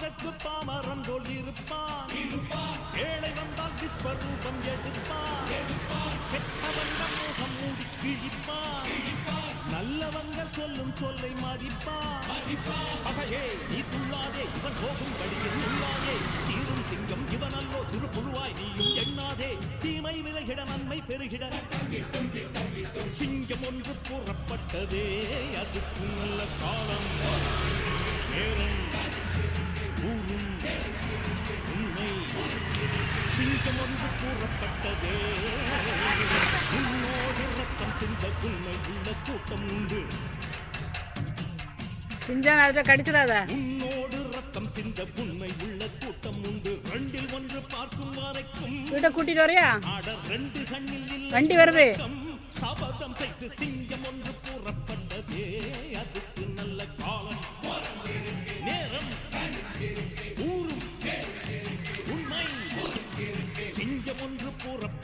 பாம்புக்கு பாமரம் போல் இருப்பான், ஏழை வந்தால் விஸ்வரூபம் எடுப்பான், கெட்டவங்க மோகம் மூடி கிழிப்பான், நல்லவங்க சொல்லும் சொல்லை மதிப்பான். பகையே நீ துள்ளாதே, இவன் போகும் வழியில் உள்ளாதே, தீரும் சிங்கம் இவனல்லோ திருப்புழுவாய் நீயும் எண்ணாதே, தீமை விலகிட நன்மை பெருகிட சிங்கம் ஒன்று புறப்பட்டதே, அதுக்கு நல்ல காலம் நேரம் ஊரும் உண்மை. சிங்கம் ஒன்று கூறப்பட்டதே, உன்னோடு ரத்தம் சிந்த உண்மை உள்ள கூட்டம் உண்டு. உன்னோடு ரத்தம் சிந்த உண்மை உள்ள கூட்டம் உண்டு. ரெண்டில் ஒன்று பார்க்கும் வரைக்கும் கூட்டிட்டு வரையா ரெண்டு கண்ணில் வண்டி வருது. சபதம் செய்து சிங்கம் ஒன்று கூறப்பட்டதே, அதுக்கு நல்ல காலம் நேரம் ஊரும் உண்மை. சிங்கம் ஒன்று கூறப்பட்டது.